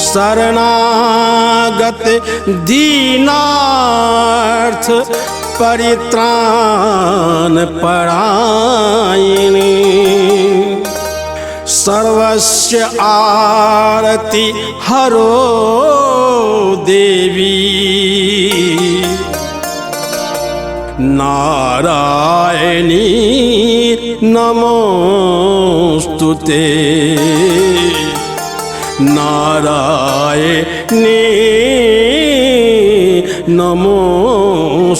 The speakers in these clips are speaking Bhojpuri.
शरणागत दीनार्थ परित्राण परायणे सर्वस्य आरति हरो देवी नारायणी नमोस्तुते नारायणी नमोस्तुते।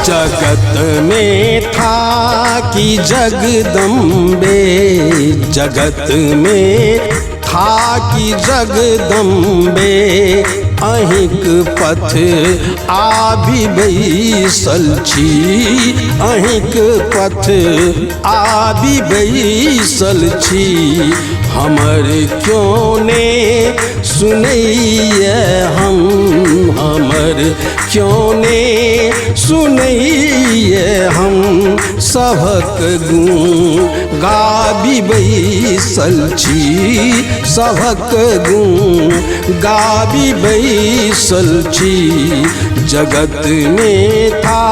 जगत में था कि जगदम्बे जगत में था कि जगदम्बे अहिक पथ आबि बैसल छी अहिक पथ आबि बैसल छी हमर क्यों ने सुनैये हमर क्यों ने सुनैये हम सभक गुण गाबि बैसल छी सभक गुण गाबि बैसल छी जगत में था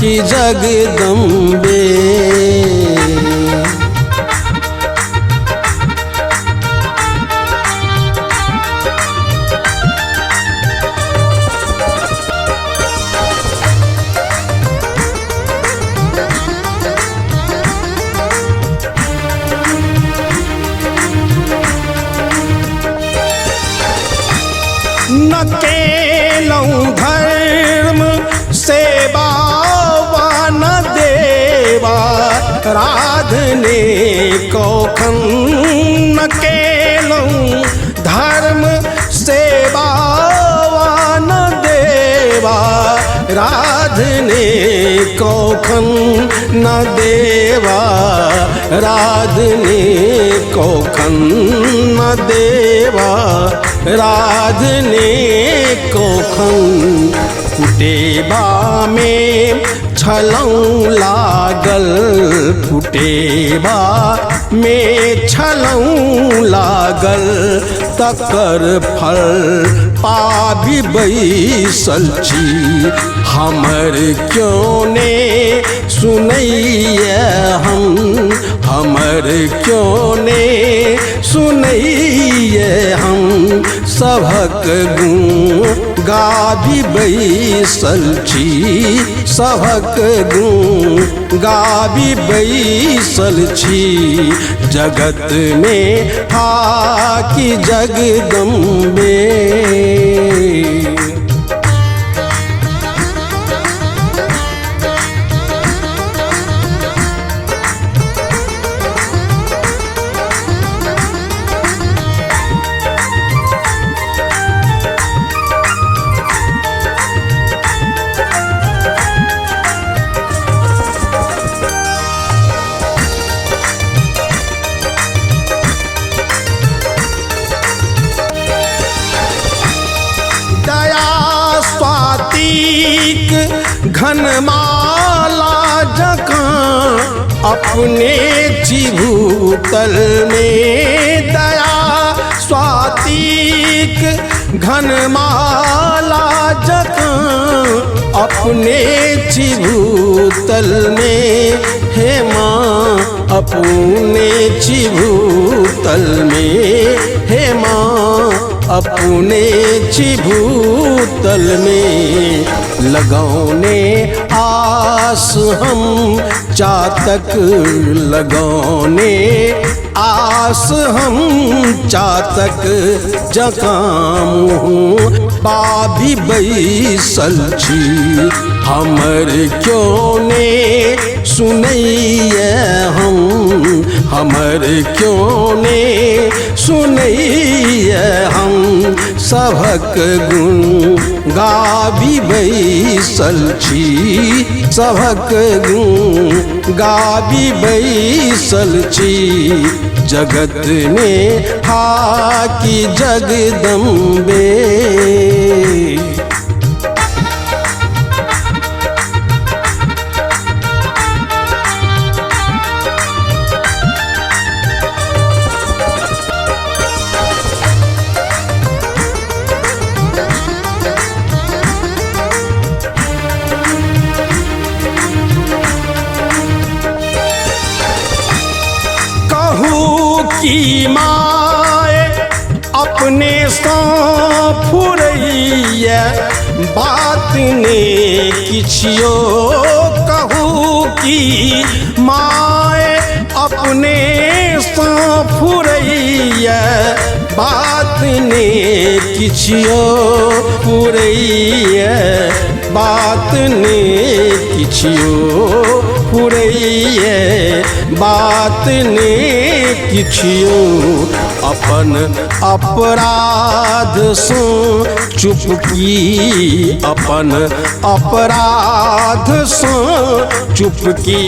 कि जगदम्बे। न केलहुँ धर्म सेवा वा न देवा राधने कौखन न केलहुँ धर्म सेवा वा न देवा राधने कौखन न देवा राधने कौखन न देवा राधने कौखन कुटेबा में छलौं लागल कुटेबा में छलौं लागल तकर फल पाबि बैसल छी हमर क्यों ने सुनैये हमर क्यों ने सुनैये हम सभक गुण गाबि बैसल छी सभक गुण गाबि बैसल छी जगत में था कि जगदम्बे। घनमाला जकाँ अपने चिभूतल में दया स्वातिक घनमाला जकाँ अपने चिभूतल में हे माँ अपने चिभूतल में हे माँ अपने चिभूतल में लगौने आस हम चातक लगौने आस हम चातक जकाम बाबी बैसल छी हमर क्यों ने सुनैये हमर क्यों ने सुनैये हम सभक गुण गाबी बैसल छी सभक गुण गाबी बैसल छी जगत में हाकी जगदम्बे। की माए अपने सा फुरैया बात ने किछियो कहू की माए अपने सा फुरैया बात ने किछियो फुरैया बात ने किछियो फुरैया बात ने किछियो अपन अपराध सो चुपकी अपन अपराध सो चुपकी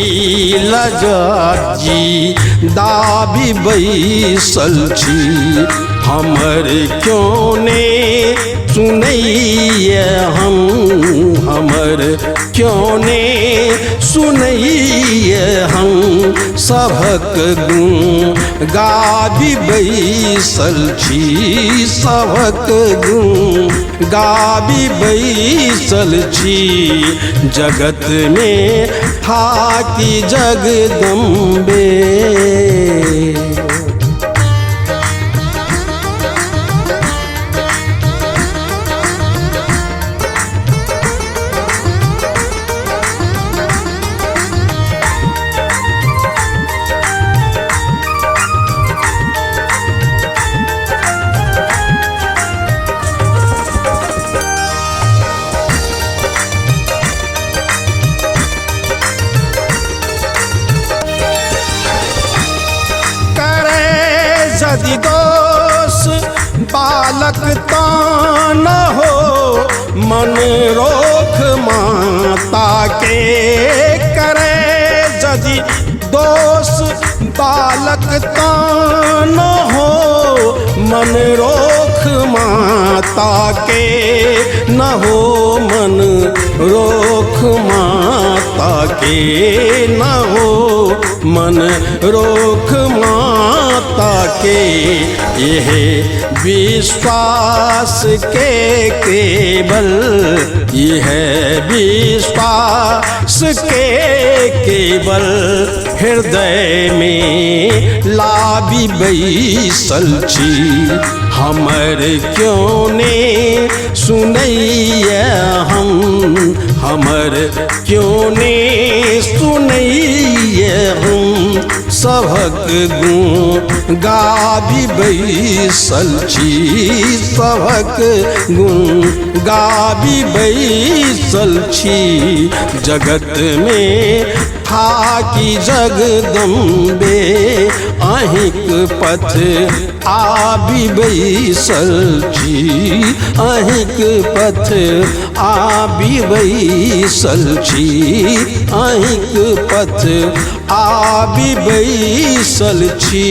लजाजी दाबी बैसल छी हमर क्यों ने सुनैये हमर क्यों ने सुनैये हम सभक गुण गाबी बैसल छी सभक गुण गाबी बैसल छी जगत में हाकी जगदम्बे। यदि दोष बालक तान हो मन रोक माता के करे यदि दोष बालक तान हो मन रोक माता के न हो मन रोक माता के न हो मन रोक माता के यह विश्वास के केवल यह विश्वास के केवल हृदय में लाबी बैसल छी हमर क्यों ने सुनैये हमर क्यों ने सुनैये हम सभक गुण गाबी बैसल छी सभक गुण गाबी बैसल छी जगत में हाकी जगदम्बे अहिक पथ आबी बैसल छी अहिक पथ आबी बैसल छी अहिक पथ आबी बैसल छी।